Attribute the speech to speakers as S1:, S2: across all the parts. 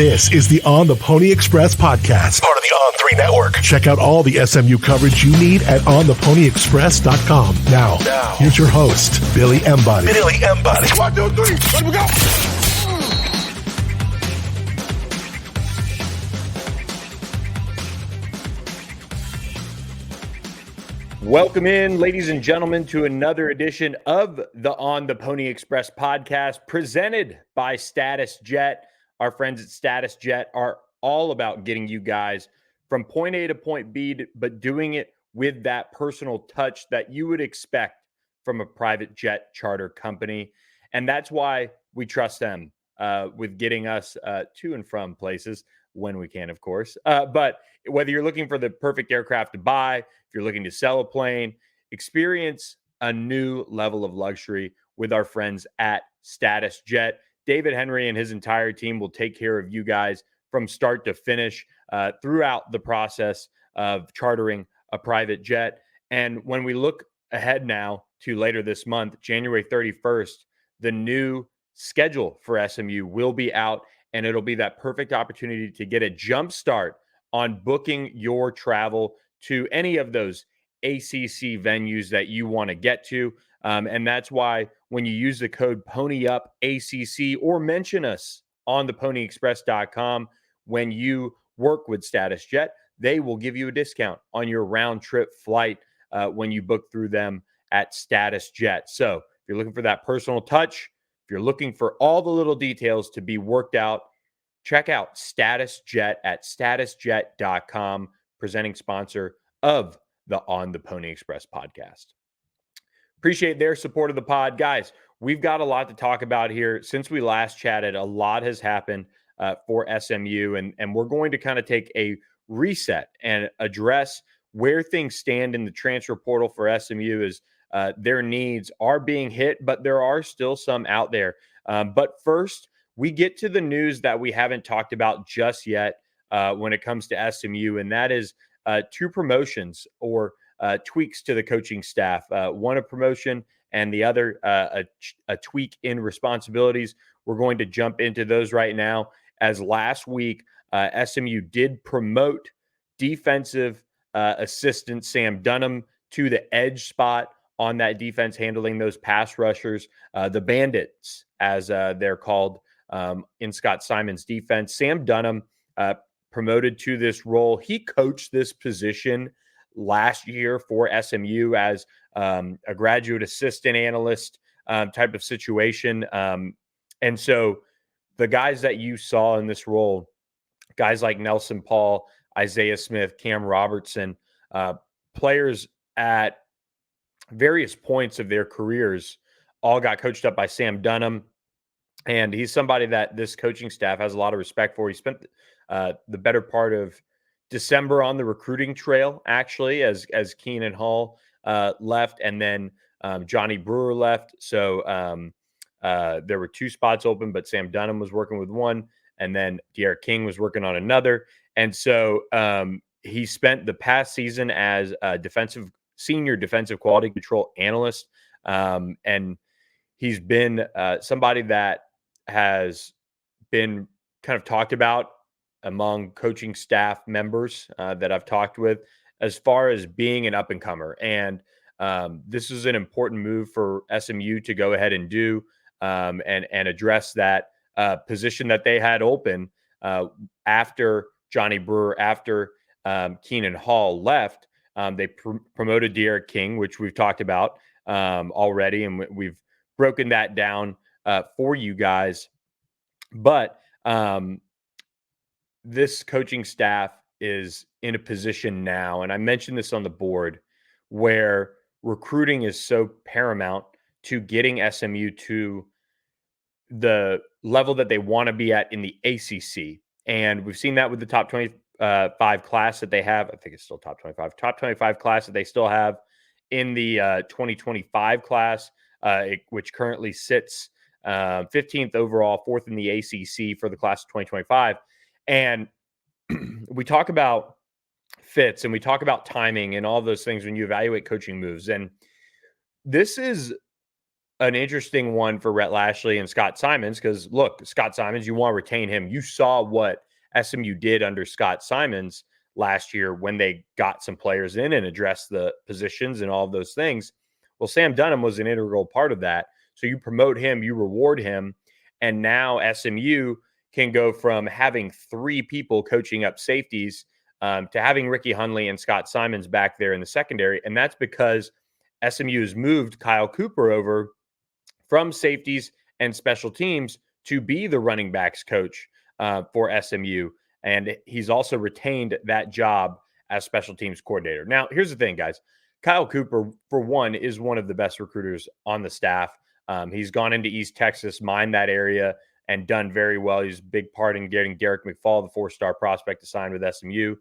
S1: This is the On the Pony Express podcast, part of the On3 network. Check out all the SMU coverage you need at ontheponyexpress.com. Now, here's your host, Billy Embody. Billy Embody. 1, 2, 3, let me go.
S2: Welcome in, ladies and gentlemen, to another edition of the On the Pony Express podcast presented by Status Jet. Our friends at Status Jet are all about getting you guys from point A to point B, but doing it with that personal touch that you would expect from a private jet charter company. And that's why we trust them with getting us to and from places when we can, of course. But whether you're looking for the perfect aircraft to buy, if you're looking to sell a plane, experience a new level of luxury with our friends at Status Jet. David Henry and his entire team will take care of you guys from start to finish throughout the process of chartering a private jet. And when we look ahead now to later this month, January 31st, the new schedule for SMU will be out, and it'll be that perfect opportunity to get a jump start on booking your travel to any of those ACC venues that you want to get to. And that's why when you use the code PonyUpACC or mention us on theponyexpress.com, when you work with Status Jet, they will give you a discount on your round trip flight when you book through them at Status Jet. So if you're looking for that personal touch, if you're looking for all the little details to be worked out, check out Status Jet at statusjet.com, presenting sponsor of the On the Pony Express podcast. Appreciate their support of the pod. Guys, we've got a lot to talk about here. Since we last chatted, a lot has happened for SMU, and we're going to kind of take a reset and address where things stand in the transfer portal for SMU as their needs are being hit, but there are still some out there. But first, we get to the news that we haven't talked about just yet when it comes to SMU, and that is two promotions or tweaks to the coaching staff. One a promotion and the other a tweak in responsibilities. We're going to jump into those right now, as last week SMU did promote defensive assistant Sam Dunham to the edge spot on that defense, handling those pass rushers, the Bandits, as they're called in Scott Simon's defense. Sam Dunham promoted to this role. He coached this position last year for SMU as a graduate assistant analyst type of situation. And so the guys that you saw in this role, guys like Nelson Paul, Isaiah Smith, Cam Robertson, players at various points of their careers, all got coached up by Sam Dunham. And he's somebody that this coaching staff has a lot of respect for. He spent the better part of December on the recruiting trail, actually, as Keenan Hall left, and then Johnny Brewer left. So there were two spots open, but Sam Dunham was working with one, and then De'Aaron King was working on another. And so he spent the past season as a senior defensive quality control analyst, and he's been somebody that has been kind of talked about among coaching staff members that I've talked with as far as being an up-and-comer. And this is an important move for SMU to go ahead and do and address that position that they had open after Johnny Brewer, after Keenan Hall left. They promoted De'Aaron King, which we've talked about already, and we've broken that down for you guys. But this coaching staff is in a position now, and I mentioned this on the board, where recruiting is so paramount to getting SMU to the level that they want to be at in the ACC. And we've seen that with the top 25 class that they have. I think it's still top 25 class that they still have in the 2025 class, which currently sits 15th overall, 4th in the ACC for the class of 2025. And we talk about fits and we talk about timing and all those things when you evaluate coaching moves. And this is an interesting one for Rhett Lashlee and Scott Simons, because look, Scott Simons, you want to retain him. You saw what SMU did under Scott Simons last year when they got some players in and addressed the positions and all of those things. Well, Sam Dunham was an integral part of that. So you promote him, you reward him, and now SMU can go from having 3 people coaching up safeties to having Ricky Hunley and Scott Simons back there in the secondary. And that's because SMU has moved Kyle Cooper over from safeties and special teams to be the running backs coach for SMU. And he's also retained that job as special teams coordinator. Now, here's the thing, guys. Kyle Cooper, for one, is one of the best recruiters on the staff. He's gone into East Texas, mined that area, and done very well. He's a big part in getting Derek McFall, the 4-star prospect, to sign with SMU.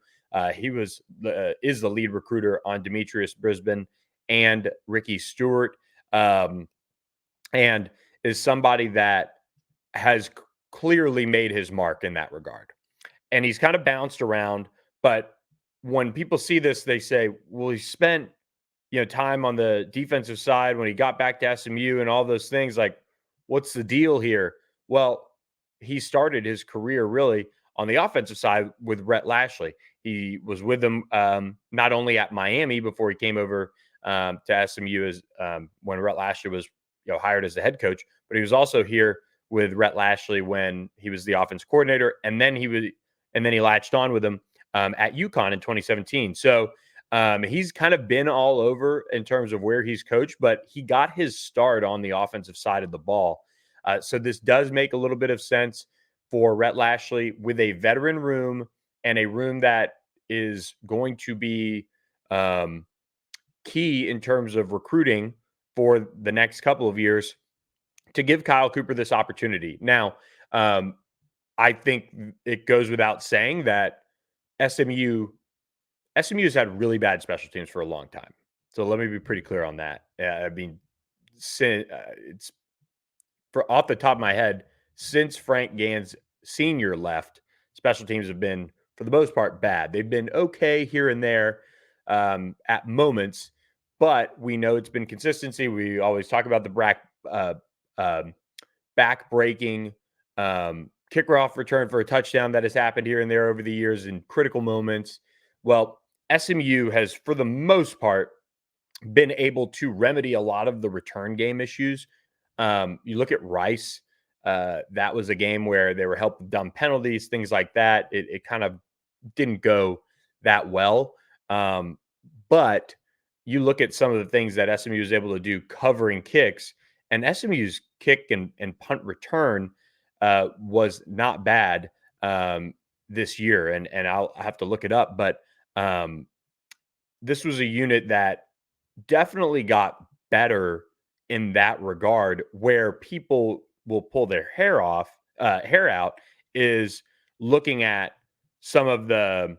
S2: He is the lead recruiter on Demetrius Brisbane and Ricky Stewart. And is somebody that has clearly made his mark in that regard. And he's kind of bounced around, but when people see this, they say, well, he spent, time on the defensive side when he got back to SMU and all those things. Like, what's the deal here? Well, he started his career really on the offensive side with Rhett Lashlee. He was with them not only at Miami before he came over to SMU as when Rhett Lashlee was hired as the head coach, but he was also here with Rhett Lashlee when he was the offense coordinator, and then he latched on with him at UConn in 2017. So he's kind of been all over in terms of where he's coached, but he got his start on the offensive side of the ball. So this does make a little bit of sense for Rhett Lashlee with a veteran room and a room that is going to be key in terms of recruiting for the next couple of years, to give Kyle Cooper this opportunity. Now, I think it goes without saying that SMU has had really bad special teams for a long time. So let me be pretty clear on that. I mean, it's for off the top of my head, since Frank Gans Sr. left, special teams have been, for the most part, bad. They've been okay here and there at moments, but we know it's been consistency. We always talk about the back-breaking kicker-off return for a touchdown that has happened here and there over the years in critical moments. Well, SMU has, for the most part, been able to remedy a lot of the return game issues. You look at Rice. That was a game where they were helped with dumb penalties, things like that. It kind of didn't go that well. But you look at some of the things that SMU was able to do covering kicks, and SMU's kick and punt return was not bad this year. And I'll have to look it up, but this was a unit that definitely got better in that regard. Where people will pull their hair out is looking at some of the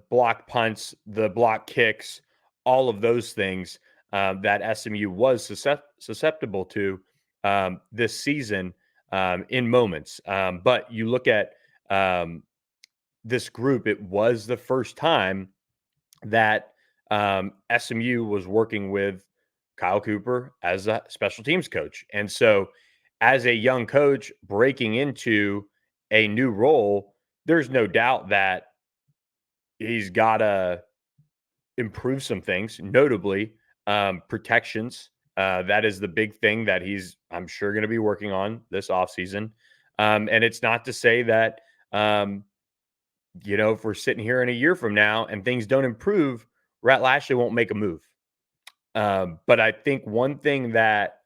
S2: block punts, the block kicks, all of those things that SMU was susceptible to this season in moments. But you look at this group, it was the first time that SMU was working with Kyle Cooper as a special teams coach. And so as a young coach breaking into a new role, there's no doubt that he's got to improve some things, notably protections. That is the big thing that he's, I'm sure, going to be working on this offseason. And it's not to say that, if we're sitting here in a year from now and things don't improve, Rhett Lashlee won't make a move. But I think one thing that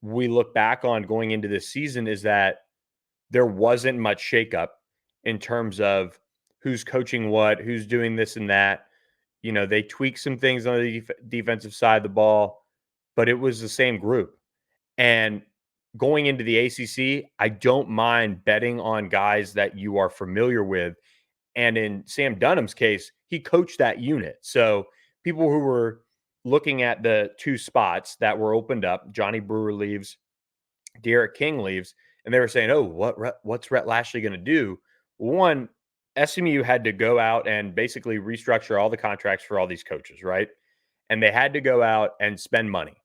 S2: we look back on going into this season is that there wasn't much shakeup in terms of who's coaching what, who's doing this and that. They tweaked some things on the defensive side of the ball, but it was the same group. And going into the ACC, I don't mind betting on guys that you are familiar with. And in Sam Dunham's case, he coached that unit. So people who were looking at the 2 spots that were opened up, Johnny Brewer leaves, Derek King leaves, and they were saying, oh, what's Rhett Lashlee going to do? One, SMU had to go out and basically restructure all the contracts for all these coaches, right? And they had to go out and spend money.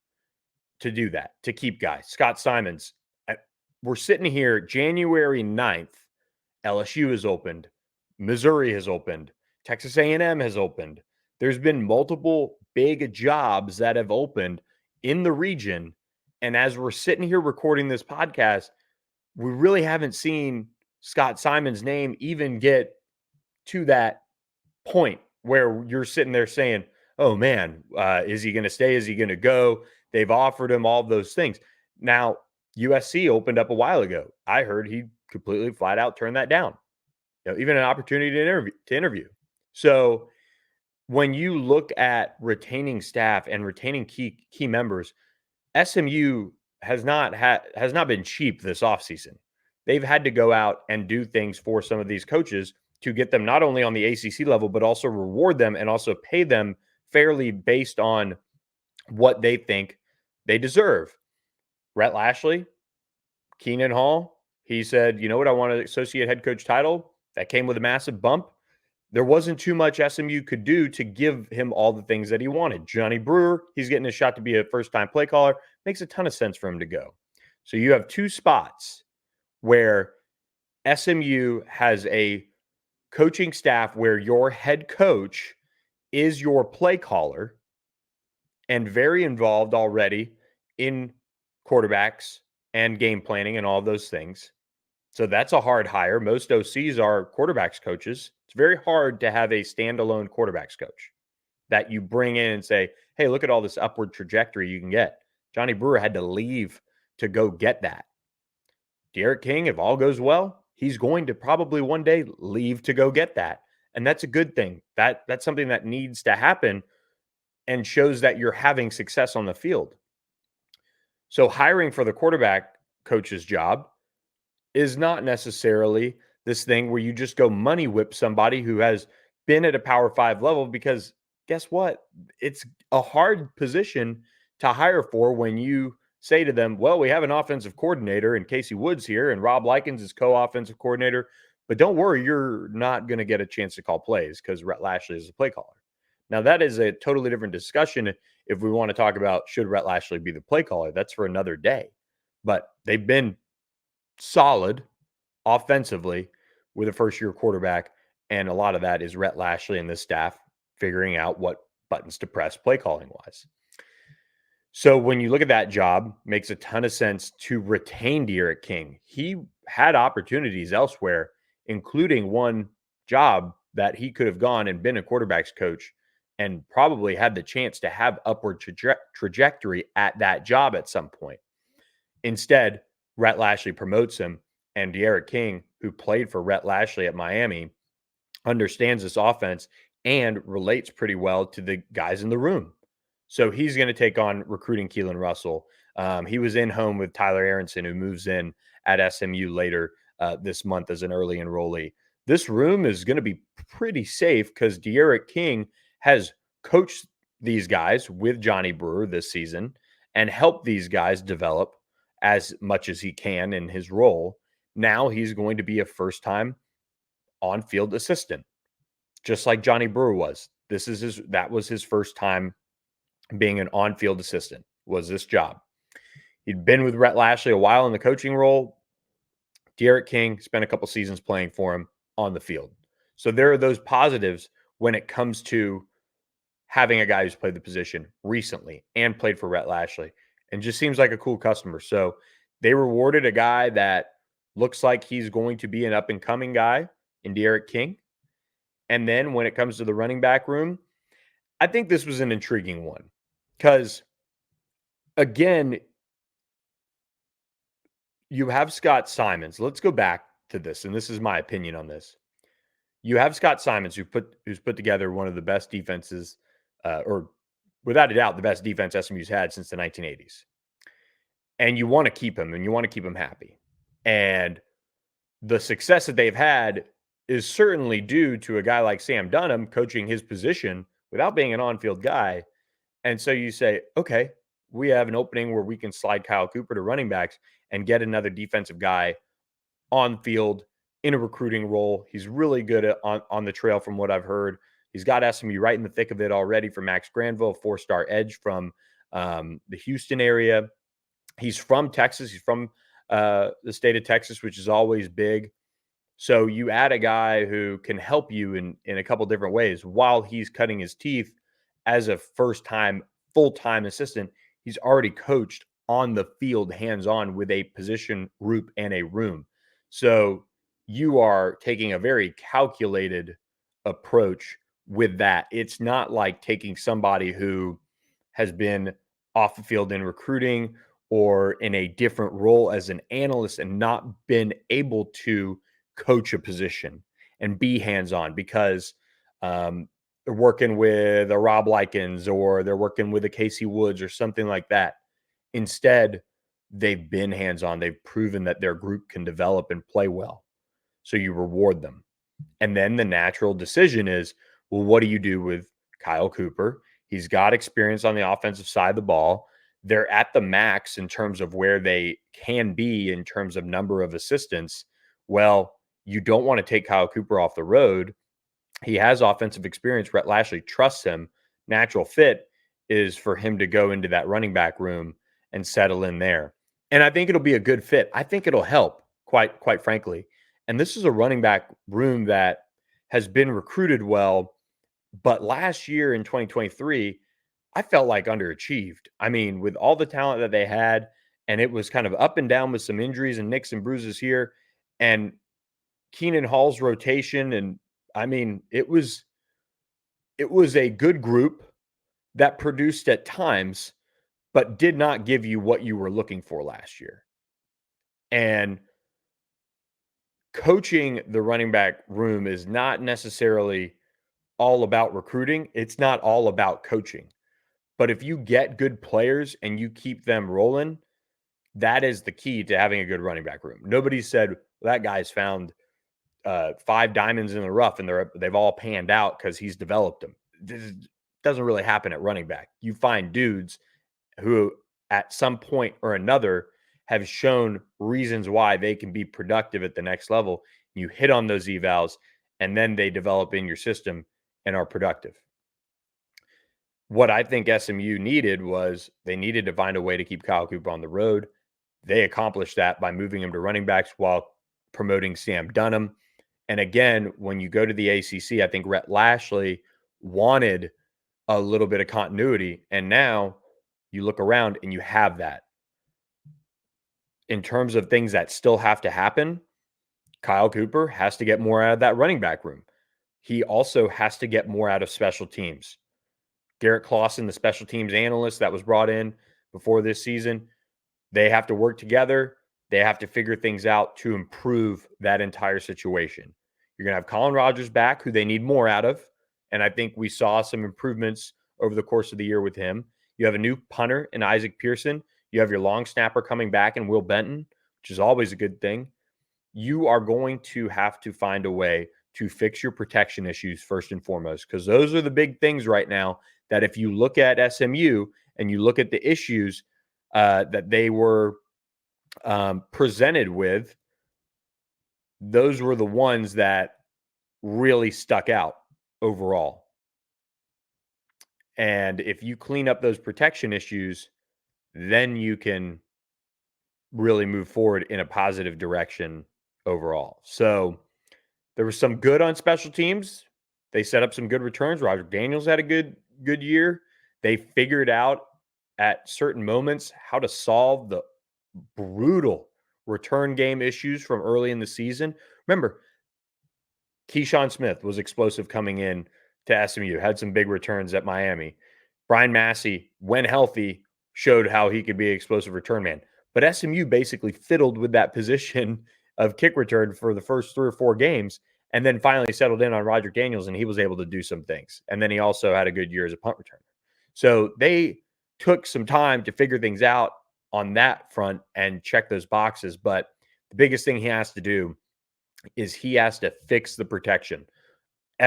S2: to do that, to keep guys. Scott Simons, we're sitting here January 9th. LSU has opened. Missouri has opened. Texas A&M has opened. There's been multiple big jobs that have opened in the region. And as we're sitting here recording this podcast, we really haven't seen Scott Simons' name even get to that point where you're sitting there saying, oh man, is he going to stay? Is he going to go? They've offered him all those things. Now, USC opened up a while ago. I heard he completely flat out turned that down. Even an opportunity to interview. So when you look at retaining staff and retaining key members, SMU has not been cheap this offseason. They've had to go out and do things for some of these coaches to get them not only on the ACC level, but also reward them and also pay them fairly based on what they think they deserve. Rhett Lashlee, Keenan Hall, he said, you know what, I want an associate head coach title. That came with a massive bump. There wasn't too much SMU could do to give him all the things that he wanted. Johnny Brewer, he's getting a shot to be a first-time play caller. Makes a ton of sense for him to go. So you have two spots where SMU has a coaching staff where your head coach is your play caller and very involved already in quarterbacks and game planning and all those things. So that's a hard hire. Most OCs are quarterbacks coaches. It's very hard to have a standalone quarterbacks coach that you bring in and say, hey, look at all this upward trajectory you can get. Johnny Brewer had to leave to go get that. D'Eriq King, if all goes well, he's going to probably one day leave to go get that. And that's a good thing. That's something that needs to happen and shows that you're having success on the field. So hiring for the quarterback coach's job is not necessarily this thing where you just go money whip somebody who has been at a Power 5 level, because guess what? It's a hard position to hire for when you say to them, well, we have an offensive coordinator and Casey Woods here and Rob Likens is co-offensive coordinator, but don't worry, you're not going to get a chance to call plays because Rhett Lashlee is a play caller. Now, that is a totally different discussion. If we want to talk about should Rhett Lashlee be the play caller, that's for another day. But they've been solid offensively with a first-year quarterback, and a lot of that is Rhett Lashlee and this staff figuring out what buttons to press play calling-wise. So when you look at that job, makes a ton of sense to retain D'Eriq King. He had opportunities elsewhere, including one job that he could have gone and been a quarterback's coach and probably had the chance to have upward trajectory at that job at some point. Instead, Rhett Lashlee promotes him, and D'Eriq King, who played for Rhett Lashlee at Miami, understands this offense and relates pretty well to the guys in the room. So he's going to take on recruiting Keelan Russell. He was in home with Tyler Aronson, who moves in at SMU later this month as an early enrollee. This room is going to be pretty safe because D'Eriq King has coached these guys with Johnny Brewer this season and helped these guys develop as much as he can in his role. Now he's going to be a first-time on-field assistant, just like Johnny Brewer was. That was his first time being an on-field assistant, was this job. He'd been with Rhett Lashlee a while in the coaching role. D'Eriq King spent a couple seasons playing for him on the field. So there are those positives when it comes to having a guy who's played the position recently and played for Rhett Lashlee, and just seems like a cool customer. So they rewarded a guy that looks like he's going to be an up-and-coming guy in D'Eriq King. And then when it comes to the running back room, I think this was an intriguing one because, again, you have Scott Simons. Let's go back to this, and this is my opinion on this. You have Scott Simons, who's put together one of the best defenses, or without a doubt, the best defense SMU's had since the 1980s. And you want to keep him, and you want to keep him happy. And the success that they've had is certainly due to a guy like Sam Dunham coaching his position without being an on-field guy. And so you say, okay, we have an opening where we can slide Kyle Cooper to running backs and get another defensive guy on field in a recruiting role. He's really good on the trail from what I've heard. He's got SMU right in the thick of it already for Max Granville, 4-star edge from the Houston area. He's from Texas. He's from the state of Texas, which is always big. So you add a guy who can help you in a couple different ways while he's cutting his teeth as a first-time full-time assistant. He's already coached on the field, hands-on with a position group and a room. So you are taking a very calculated approach with that. It's not like taking somebody who has been off the field in recruiting or in a different role as an analyst and not been able to coach a position and be hands-on because they're working with a Rob Likens or they're working with a Casey Woods or something like that. Instead, they've been hands-on. They've proven that their group can develop and play well. So you reward them. And then the natural decision is, well, what do you do with Kyle Cooper? He's got experience on the offensive side of the ball. They're at the max in terms of where they can be in terms of number of assistants. Well, you don't want to take Kyle Cooper off the road. He has offensive experience. Rhett Lashlee trusts him. Natural fit is for him to go into that running back room and settle in there. And I think it'll be a good fit. I think it'll help, quite frankly. And this is a running back room that has been recruited well, but last year in 2023, I felt like underachieved. I mean, with all the talent that they had, and it was kind of up and down with some injuries and nicks and bruises here, and Keenan Hall's rotation, and I mean, it was a good group that produced at times, but did not give you what you were looking for last year. And coaching the running back room is not necessarily all about recruiting. It's not all about coaching. But if you get good players and you keep them rolling, that is the key to having a good running back room. Nobody said, well, that guy's found 5 diamonds in the rough and they've all panned out because he's developed them. This doesn't really happen at running back. You find dudes who at some point or another have shown reasons why they can be productive at the next level. You hit on those evals and then they develop in your system and are productive. What I think SMU needed was they needed to find a way to keep Kyle Cooper on the road. They accomplished that by moving him to running backs while promoting Sam Dunham. And again, when you go to the ACC, I think Rhett Lashlee wanted a little bit of continuity. And now you look around and you have that. In terms of things that still have to happen, Kyle Cooper has to get more out of that running back room. He also has to get more out of special teams. Garrett Clausen, the special teams analyst that was brought in before this season, they have to work together. They have to figure things out to improve that entire situation. You're going to have Colin Rogers back, who they need more out of. And I think we saw some improvements over the course of the year with him. You have a new punter in Isaac Pearson. You have your long snapper coming back in Will Benton, which is always a good thing. You are going to have to find a way to fix your protection issues first and foremost, because those are the big things right now that if you look at SMU and you look at the issues that they were presented with, those were the ones that really stuck out overall. And if you clean up those protection issues, then you can really move forward in a positive direction overall. So there was some good on special teams. They set up some good returns. Roger Daniels had a good year. They figured out at certain moments how to solve the brutal return game issues from early in the season. Remember, Keyshawn Smith was explosive coming in to SMU, had some big returns at Miami. Brian Massey, when healthy, showed how he could be an explosive return man. But SMU basically fiddled with that position of kick return for the first 3 or 4 games and then finally settled in on Roger Daniels, and he was able to do some things. And then he also had a good year as a punt returner. So they took some time to figure things out on that front and check those boxes. But the biggest thing he has to do is he has to fix the protection.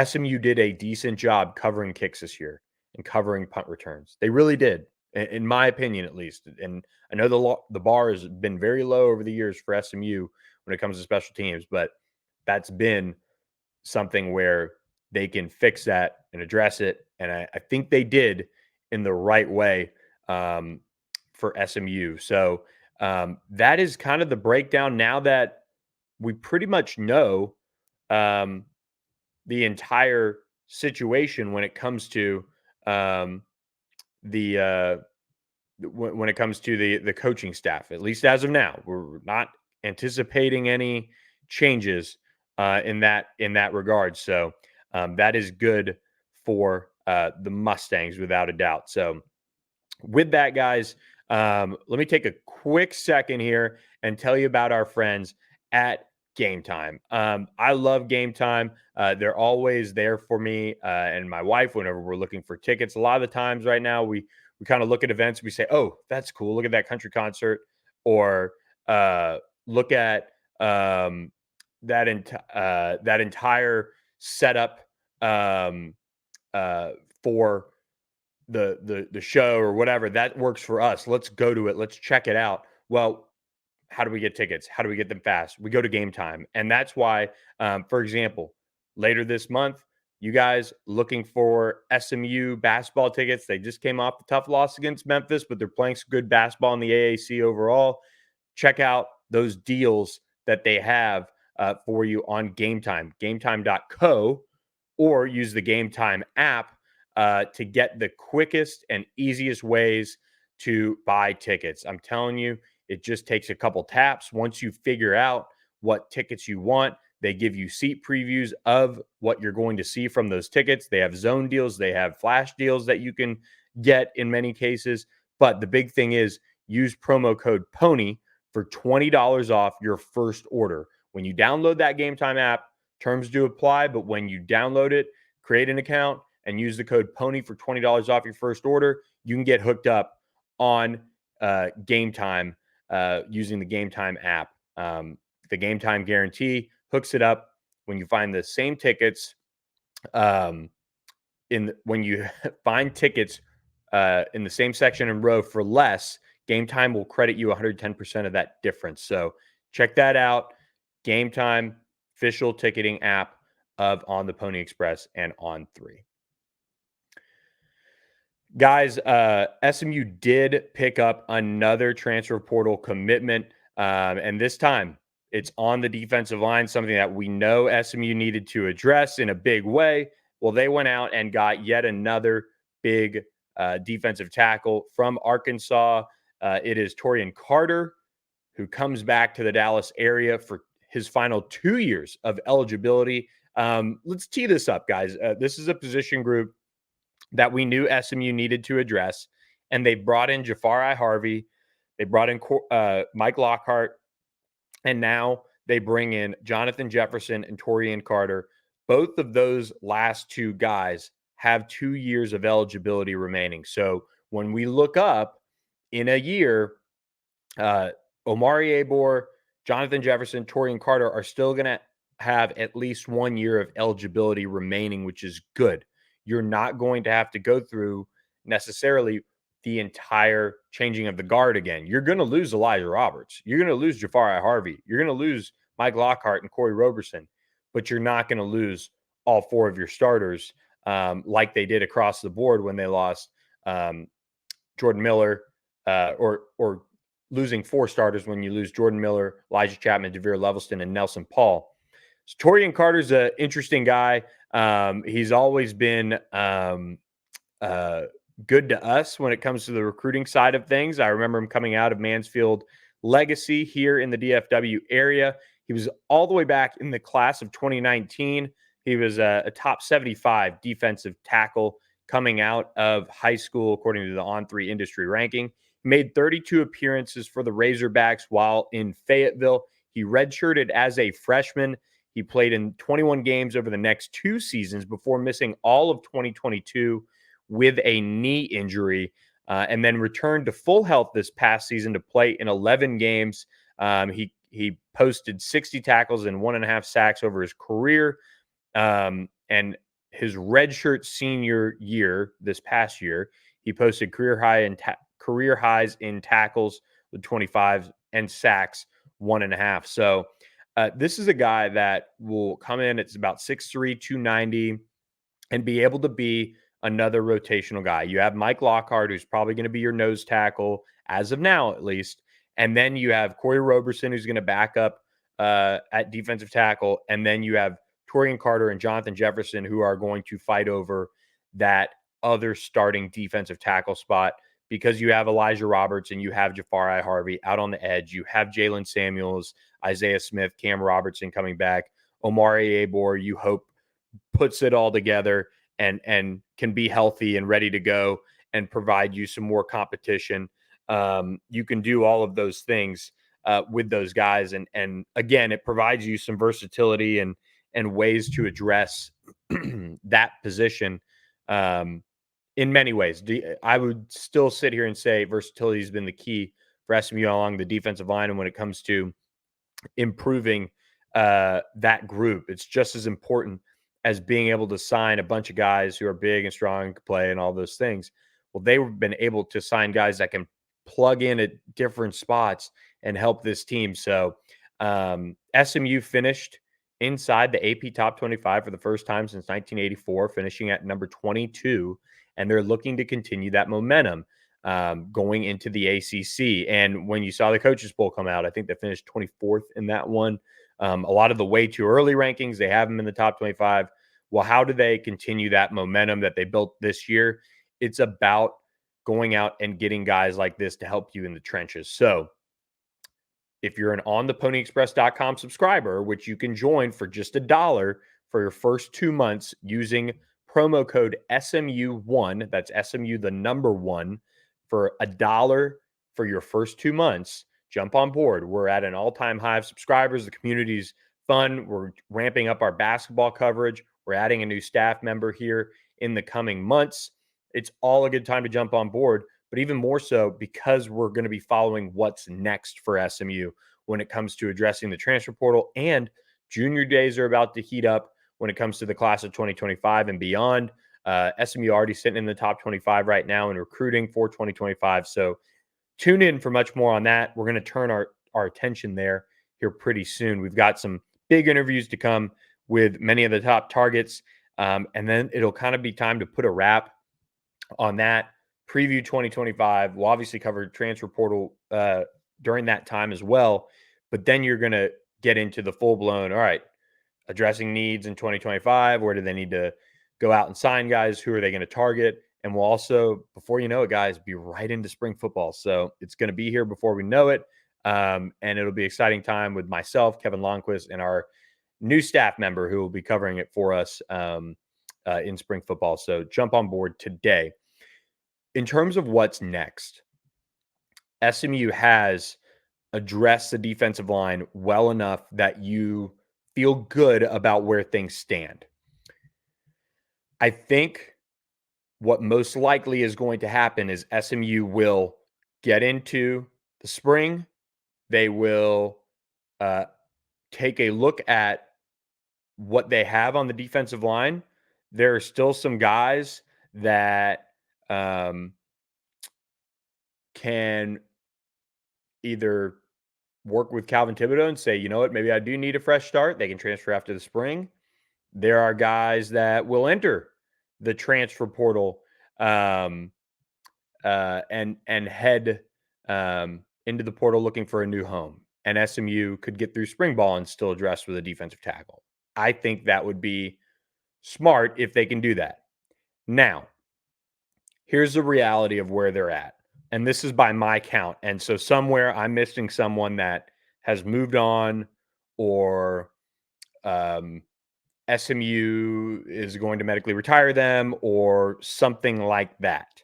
S2: SMU did a decent job covering kicks this year and covering punt returns. They really did, in my opinion, at least. And I know the bar has been very low over the years for SMU when it comes to special teams, but that's been something where they can fix that and address it. And I think they did in the right way. for SMU. So that is kind of the breakdown now that we pretty much know the entire situation when it comes to the when it comes to the coaching staff. At least as of now, we're not anticipating any changes in that regard. So that is good for the Mustangs without a doubt. So with that, guys, let me take a quick second here and tell you about our friends at Game Time. I love Game Time. They're always there for me and my wife whenever we're looking for tickets. A lot of the times right now, we kind of look at events. We say, "Oh, that's cool. Look at that country concert," or look at that entire setup um, for the show or whatever that works for us. Let's go to it. Let's check it out. Well, how do we get tickets? How do we get them fast? We go to Game Time, and that's why, for example, later this month, you guys looking for SMU basketball tickets? They just came off the tough loss against Memphis, but they're playing some good basketball in the AAC overall. Check out those deals that they have for you on Game Time, GameTime.co, or use the Game Time app to get the quickest and easiest ways to buy tickets. I'm telling you, it just takes a couple taps. Once you figure out what tickets you want, they give you seat previews of what you're going to see from those tickets. They have zone deals, they have flash deals that you can get in many cases. But the big thing is use promo code PONY for $20 off your first order. When you download that Game Time app, terms do apply, but when you download it, create an account, and use the code PONY for $20 off your first order, you can get hooked up on Game Time using the Game Time app. The Game Time guarantee hooks it up when you find the same tickets. When you find tickets in the same section and row for less, Game Time will credit you 110% of that difference. So check that out. Game Time, official ticketing app of On the Pony Express and On3. Guys, SMU did pick up another transfer portal commitment, and this time it's on the defensive line, something that we know SMU needed to address in a big way. Well, they went out and got yet another big defensive tackle from Arkansas. It is Taurean Carter, who comes back to the Dallas area for his final 2 years of eligibility. Let's tee this up, guys. This is a position group that we knew SMU needed to address. And they brought in Jafari Harvey. They brought in Mike Lockhart. And now they bring in Jonathan Jefferson and Taurean Carter. Both of those last two guys have 2 years of eligibility remaining. So when we look up in a year, Omari Abor, Jonathan Jefferson, Taurean Carter are still going to have at least 1 year of eligibility remaining, which is good. You're not going to have to go through necessarily the entire changing of the guard again. You're going to lose Elijah Roberts. You're going to lose Jafari Harvey. You're going to lose Mike Lockhart and Corey Roberson, but you're not going to lose all four of your starters like they did across the board when they lost Jordan Miller or losing four starters when you lose Jordan Miller, Elijah Chapman, Devere Levelston, and Nelson Paul. So Taurean Carter's an interesting guy. He's always been good to us when it comes to the recruiting side of things. I remember him coming out of Mansfield Legacy here in the DFW area. He was all the way back in the class of 2019. He was a top 75 defensive tackle coming out of high school, according to the On3 industry ranking. He made 32 appearances for the Razorbacks while in Fayetteville. He redshirted as a freshman. He played in 21 games over the next 2 seasons before missing all of 2022 with a knee injury, and then returned to full health this past season to play in 11 games. He posted 60 tackles and 1.5 sacks over his career. And his redshirt senior year, this past year, he posted career highs in tackles with 25 and sacks 1.5. So this is a guy that will come in. It's about 6'3", 290, and be able to be another rotational guy. You have Mike Lockhart, who's probably going to be your nose tackle as of now, at least. And then you have Corey Roberson, who's going to back up at defensive tackle. And then you have Taurean Carter and Jonathan Jefferson, who are going to fight over that other starting defensive tackle spot, because you have Elijah Roberts and you have Jafari Harvey out on the edge. You have Jalen Samuels, Isaiah Smith, Cam Robertson coming back. Omari Abor, you hope, puts it all together and can be healthy and ready to go and provide you some more competition. You can do all of those things with those guys. And again, it provides you some versatility and ways to address that position in many ways. I would still sit here and say versatility has been the key for SMU along the defensive line. And when it comes to improving that group, it's just as important as being able to sign a bunch of guys who are big and strong and can play and all those things. Well, they've been able to sign guys that can plug in at different spots and help this team. So SMU finished inside the AP top 25 for the first time since 1984, finishing at number 22. And they're looking to continue that momentum going into the ACC. And when you saw the coaches poll come out, I think they finished 24th in that one. A lot of the way too early rankings, they have them in the top 25. Well, how do they continue that momentum that they built this year? It's about going out and getting guys like this to help you in the trenches. So if you're an ontheponyexpress.com subscriber, which you can join for just $1 for your first 2 months using promo code SMU1, that's SMU the number 1, for $1 for your first 2 months, jump on board. We're at an all-time high of subscribers. The community's fun. We're ramping up our basketball coverage. We're adding a new staff member here in the coming months. It's all a good time to jump on board, but even more so because we're going to be following what's next for SMU when it comes to addressing the transfer portal, and junior days are about to heat up when it comes to the class of 2025 and beyond. SMU already sitting in the top 25 right now in recruiting for 2025. So tune in for much more on that. We're going to turn our attention there here pretty soon. We've got some big interviews to come with many of the top targets. And then it'll kind of be time to put a wrap on that. Preview 2025. We'll obviously cover transfer portal during that time as well. But then you're going to get into the full-blown, all right, addressing needs in 2025. Where do they need to go out and sign guys? Who are they going to target? And we'll also, before you know it, guys, be right into spring football. So it's going to be here before we know it. And it'll be an exciting time with myself, Kevin Longquist, and our new staff member who will be covering it for us in spring football. So jump on board today. In terms of what's next, SMU has addressed the defensive line well enough that you feel good about where things stand. I think what most likely is going to happen is SMU will get into the spring. They will take a look at what they have on the defensive line. There are still some guys that can either work with Calvin Thibodeau and say, you know what, maybe I do need a fresh start. They can transfer after the spring. There are guys that will enter the transfer portal and head into the portal looking for a new home. And SMU could get through spring ball and still address with a defensive tackle. I think that would be smart if they can do that. Now, here's the reality of where they're at. And this is by my count. And so somewhere I'm missing someone that has moved on, or SMU is going to medically retire them or something like that.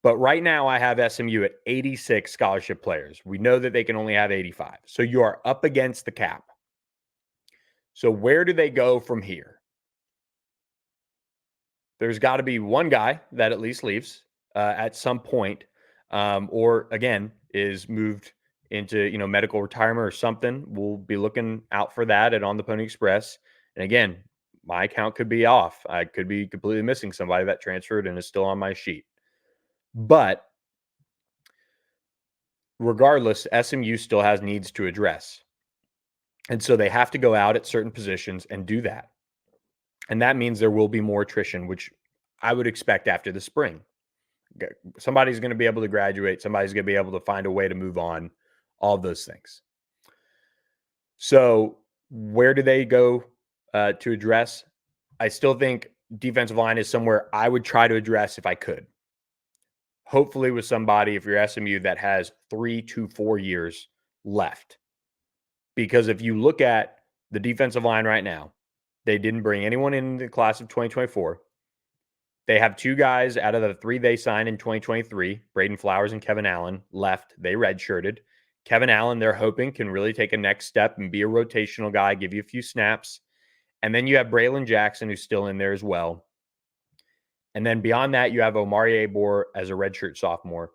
S2: But right now I have SMU at 86 scholarship players. We know that they can only have 85. So you are up against the cap. So where do they go from here? There's got to be one guy that at least leaves at some point, or again, is moved into, medical retirement or something. We'll be looking out for that at On the Pony Express. And again, my count could be off. I could be completely missing somebody that transferred and is still on my sheet. But regardless, SMU still has needs to address. And so they have to go out at certain positions and do that. And that means there will be more attrition, which I would expect after the spring. Somebody's going to be able to graduate. Somebody's going to be able to find a way to move on, all of those things. So where do they go to address? I still think defensive line is somewhere I would try to address if I could. Hopefully with somebody, if you're SMU, that has 3 to 4 years left. Because if you look at the defensive line right now, they didn't bring anyone in the class of 2024. They have 2 guys out of the 3 they signed in 2023, Braden Flowers and Kevin Allen, left. They redshirted. Kevin Allen, they're hoping, can really take a next step and be a rotational guy, give you a few snaps. And then you have Braylon Jackson, who's still in there as well. And then beyond that, you have Omari Abor as a redshirt sophomore.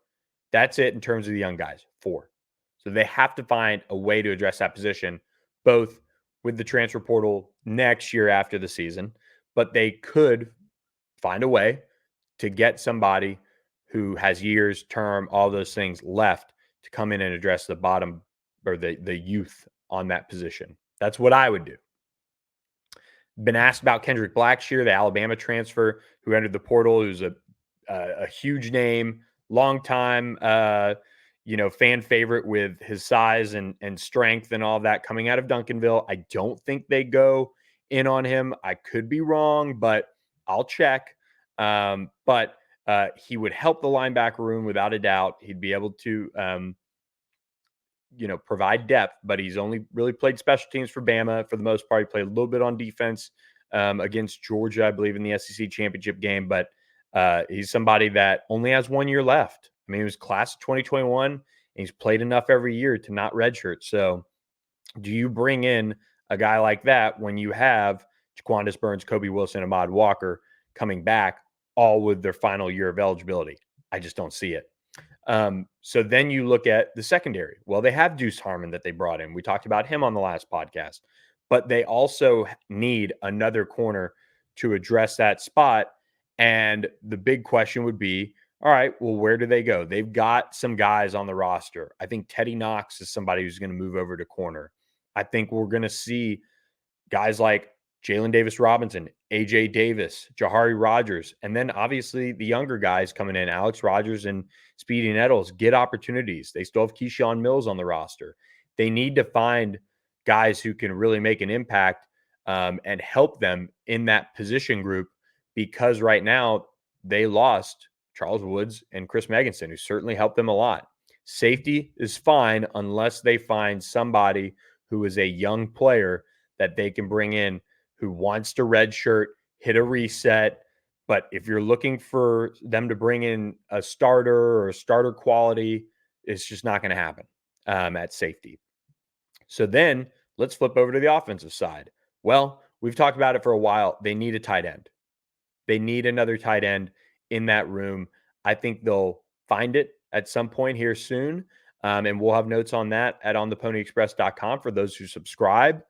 S2: That's it in terms of the young guys, 4. So they have to find a way to address that position, both with the transfer portal next year after the season, but they could find a way to get somebody who has years, term, all those things left to come in and address the bottom or the youth on that position. That's what I would do. Been asked about Kendrick Blackshear, the Alabama transfer who entered the portal, who's a huge name, long time, fan favorite with his size and strength and all that coming out of Duncanville. I don't think they go in on him. I could be wrong, but I'll check. But he would help the linebacker room without a doubt. He'd be able to, provide depth, but he's only really played special teams for Bama for the most part. He played a little bit on defense against Georgia, I believe, in the SEC championship game, but he's somebody that only has 1 year left. I mean, he was class of 2021, and he's played enough every year to not redshirt. So do you bring in a guy like that when you have Jaquandis Burns, Kobe Wilson, and Ahmad Walker coming back, all with their final year of eligibility? I just don't see it. So then you look at the secondary. Well, they have Deuce Harmon that they brought in. We talked about him on the last podcast, but they also need another corner to address that spot. And the big question would be, all right, well, where do they go? They've got some guys on the roster. I think Teddy Knox is somebody who's going to move over to corner. I think we're going to see guys like Jalen Davis Robinson, AJ Davis, Jahari Rogers, and then obviously the younger guys coming in, Alex Rogers and Speedy Nettles, get opportunities. They still have Keyshawn Mills on the roster. They need to find guys who can really make an impact and help them in that position group, because right now they lost Charles Woods and Chris Meganson, who certainly helped them a lot. Safety is fine unless they find somebody who is a young player that they can bring in who wants to redshirt, hit a reset. But if you're looking for them to bring in a starter or a starter quality, it's just not going to happen at safety. So then let's flip over to the offensive side. Well, we've talked about it for a while. They need a tight end. They need another tight end in that room. I think they'll find it at some point here soon. And we'll have notes on that at ontheponyexpress.com for those who subscribe.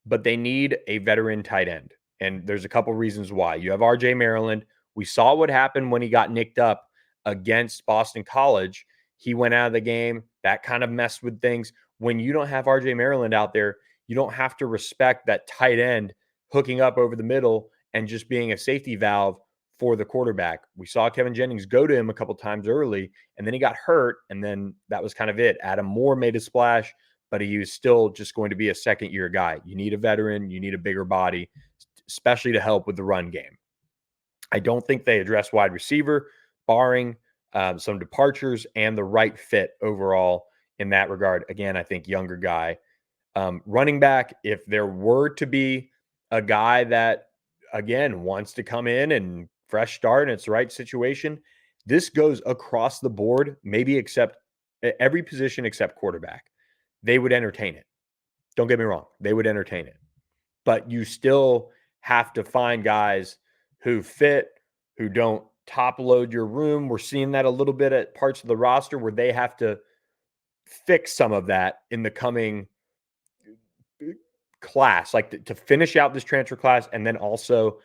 S2: But they need a veteran tight end. And there's a couple reasons why. You have RJ Maryland. We saw what happened when he got nicked up against Boston College. He went out of the game. That kind of messed with things. When you don't have RJ Maryland out there, you don't have to respect that tight end hooking up over the middle and just being a safety valve for the quarterback. We saw Kevin Jennings go to him a couple times early, and then he got hurt, and then that was kind of it. Adam Moore made a splash, but he was still just going to be a second-year guy. You need a veteran. You need a bigger body, especially to help with the run game. I don't think they address wide receiver, barring some departures and the right fit overall in that regard. Again, I think younger guy. Running back, if there were to be a guy that, again, wants to come in and fresh start and it's the right situation, this goes across the board, maybe except every position except quarterback. They would entertain it. Don't get me wrong. They would entertain it. But you still have to find guys who fit, who don't top load your room. We're seeing that a little bit at parts of the roster where they have to fix some of that in the coming class, like to finish out this transfer class, and then also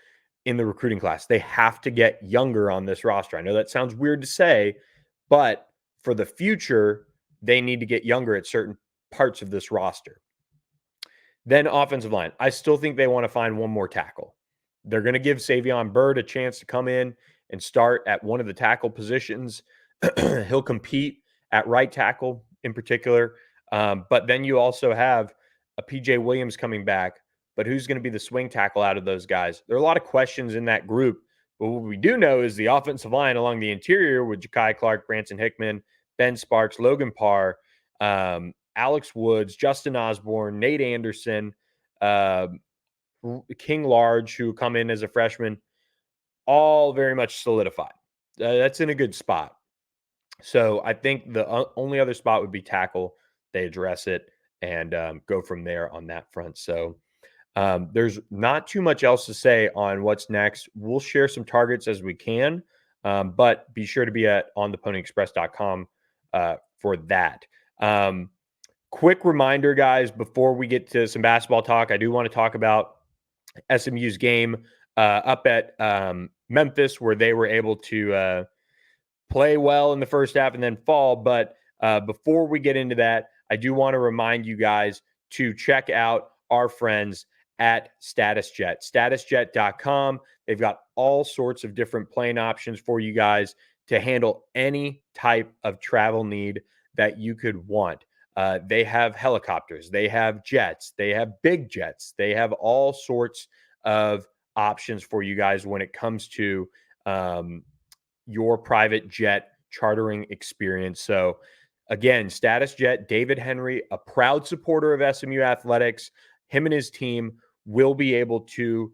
S2: in the recruiting class. They have to get younger on this roster. I know that sounds weird to say, but for the future, they need to get younger at certain parts of this roster. Then offensive line. I still think they want to find one more tackle. They're going to give Savion Byrd a chance to come in and start at one of the tackle positions. He'll compete at right tackle in particular. But then you also have a PJ Williams coming back. But who's going to be the swing tackle out of those guys? There are a lot of questions in that group. But what we do know is the offensive line along the interior with Ja'Kai Clark, Branson Hickman, Ben Sparks, Logan Parr, Alex Woods, Justin Osborne, Nate Anderson, King Large, who come in as a freshman, all very much solidified. That's in a good spot. So I think the only other spot would be tackle. They address it and go from there on that front. So there's not too much else to say on what's next. We'll share some targets as we can, but be sure to be at ontheponyexpress.com for that. Quick reminder, guys, before we get to some basketball talk, I do want to talk about SMU's game up at Memphis, where they were able to play well in the first half and then fall. But before we get into that, I do want to remind you guys to check out our friends at StatusJet, statusjet.com. They've got all sorts of different plane options for you guys to handle any type of travel need that you could want. They have helicopters, they have jets, they have big jets, they have all sorts of options for you guys when it comes to your private jet chartering experience. So again, StatusJet, David Henry, a proud supporter of SMU athletics, him and his team will be able to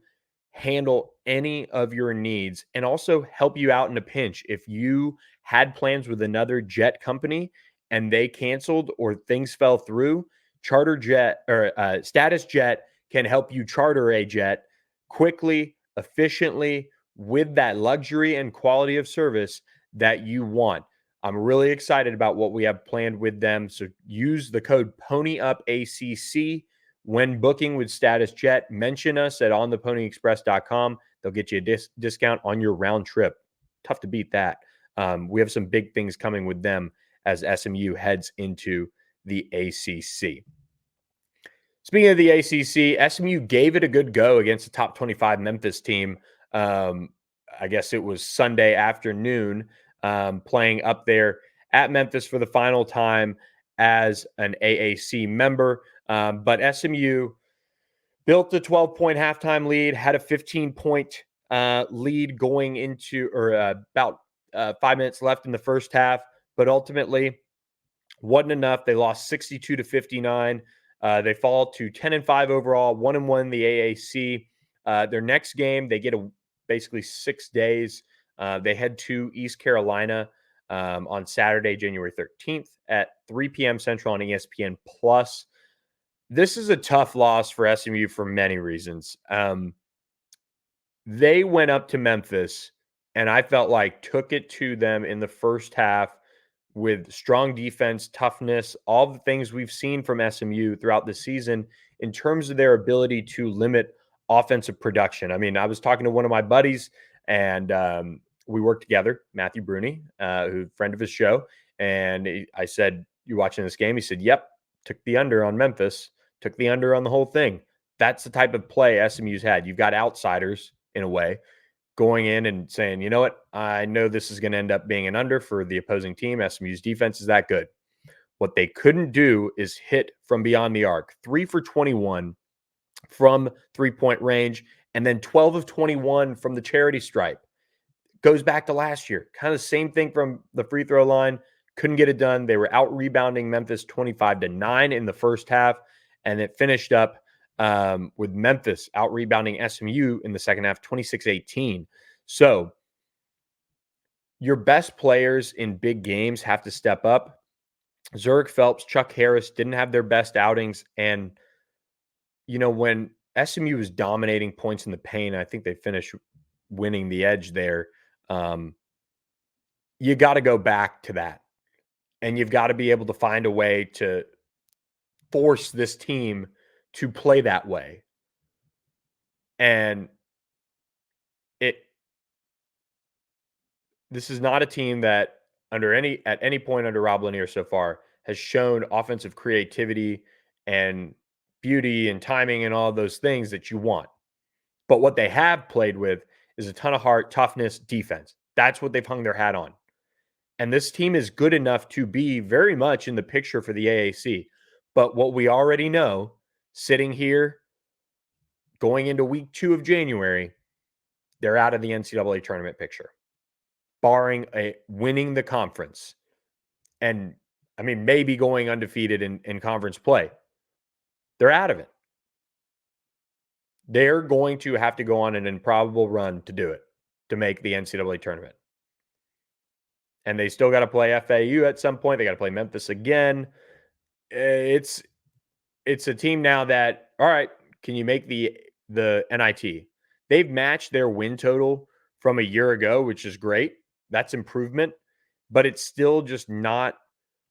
S2: handle any of your needs and also help you out in a pinch. If you had plans with another jet company and they canceled or things fell through, StatusJet can help you charter a jet quickly, efficiently, with that luxury and quality of service that you want. I'm really excited about what we have planned with them. So use the code PonyUpACC when booking with StatusJet. Mention us at ontheponyexpress.com. They'll get you a discount on your round trip. Tough to beat that. We have some big things coming with them as SMU heads into the ACC. Speaking of the ACC, SMU gave it a good go against the top 25 Memphis team. I guess it was Sunday afternoon, playing up there at Memphis for the final time as an AAC member. But SMU built a 12-point halftime lead, had a 15-point lead going into about 5 minutes left in the first half, but ultimately wasn't enough. They lost 62-59. They fall to 10-5 overall, 1-1 in the AAC. Their next game, they get basically 6 days. They head to East Carolina on Saturday, January 13th at 3 p.m. Central on ESPN+. This is a tough loss for SMU for many reasons. They went up to Memphis, and I felt like took it to them in the first half with strong defense, toughness, all the things we've seen from SMU throughout the season in terms of their ability to limit offensive production. I mean, I was talking to one of my buddies, and we worked together, Matthew Bruni, who's a friend of his show. And I said, "You watching this game?" He said, "Yep, took the under on Memphis, took the under on the whole thing." That's the type of play SMU's had. You've got outsiders, in a way, going in and saying, you know what, I know this is going to end up being an under for the opposing team. SMU's defense is that good. What they couldn't do is hit from beyond the arc. 3 for 21 from 3-point range, and then 12 of 21 from the charity stripe. Goes back to last year. Kind of the same thing from the free throw line. Couldn't get it done. They were out rebounding Memphis 25-9 in the first half, and it finished up with Memphis out rebounding SMU in the second half, 26-18. So your best players in big games have to step up. Zurich Phelps, Chuck Harris didn't have their best outings. And, you know, when SMU was dominating points in the paint, I think they finished winning the edge there. You got to go back to that. And you've got to be able to find a way to force this team to play that way. And this is not a team that at any point under Rob Lanier so far has shown offensive creativity and beauty and timing and all those things that you want. But what they have played with is a ton of heart, toughness, defense. That's what they've hung their hat on. And this team is good enough to be very much in the picture for the AAC. But what we already know, sitting here, going into week 2 of January, they're out of the NCAA tournament picture, barring winning the conference. And, I mean, maybe going undefeated in conference play. They're out of it. They're going to have to go on an improbable run to do it, to make the NCAA tournament. And they still got to play FAU at some point. They got to play Memphis again. It's a team now that, all right, can you make the NIT? They've matched their win total from a year ago, which is great. That's improvement. But it's still just not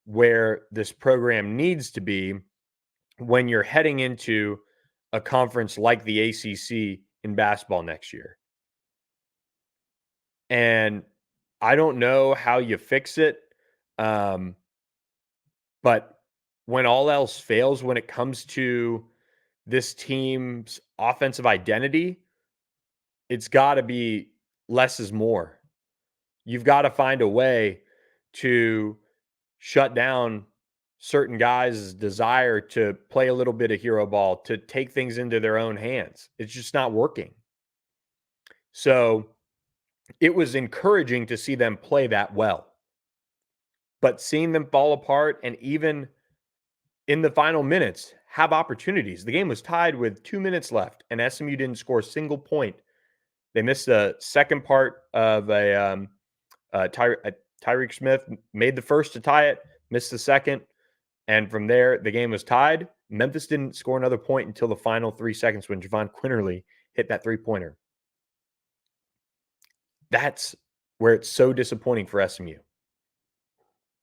S2: where this program needs to be when you're heading into a conference like the ACC in basketball next year. And I don't know how you fix it. But when all else fails, when it comes to this team's offensive identity, it's got to be less is more. You've got to find a way to shut down certain guys' desire to play a little bit of hero ball, to take things into their own hands. It's just not working. So it was encouraging to see them play that well. But seeing them fall apart, and even in the final minutes, have opportunities. The game was tied with 2 minutes left, and SMU didn't score a single point. They missed the second part of Tyreek Smith, made the first to tie it, missed the second. And from there, the game was tied. Memphis didn't score another point until the final 3 seconds when Javon Quinterly hit that three-pointer. That's where it's so disappointing for SMU.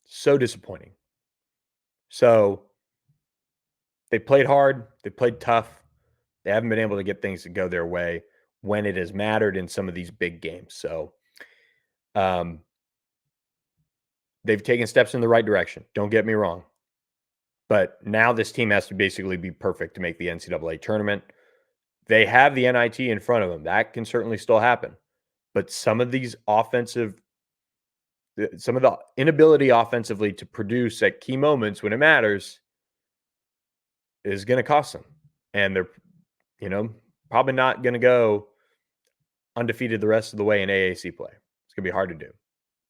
S2: So disappointing. So they played hard. They played tough. They haven't been able to get things to go their way when it has mattered in some of these big games. So they've taken steps in the right direction. Don't get me wrong. But now this team has to basically be perfect to make the NCAA tournament. They have the NIT in front of them. That can certainly still happen. But some of the inability offensively to produce at key moments when it matters is going to cost them. And they're, probably not going to go undefeated the rest of the way in AAC play. It's going to be hard to do.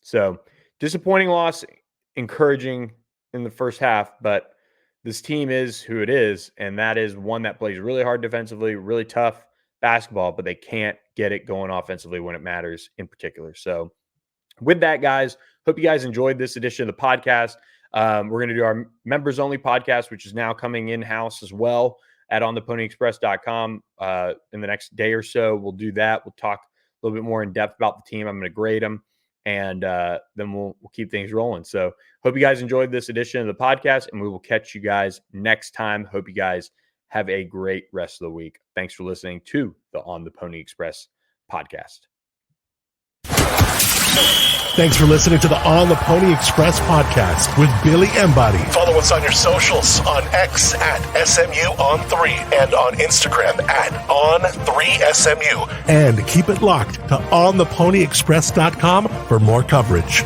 S2: So disappointing loss, encouraging in the first half, but this team is who it is, and that is one that plays really hard defensively, really tough basketball, but they can't get it going offensively when it matters in particular. So with that, guys, hope you guys enjoyed this edition of the podcast. We're going to do our members-only podcast, which is now coming in-house as well at ontheponyexpress.com. In the next day or so, we'll do that. We'll talk a little bit more in depth about the team. I'm going to grade them, and then we'll keep things rolling. So hope you guys enjoyed this edition of the podcast, and we will catch you guys next time. Hope you guys have a great rest of the week. Thanks for listening to the On the Pony Express podcast.
S1: Thanks for listening to the On the Pony Express podcast with Billy Embody. Follow us on your socials on X at SMU_on3 and on Instagram at on3SMU. And keep it locked to ontheponyexpress.com for more coverage.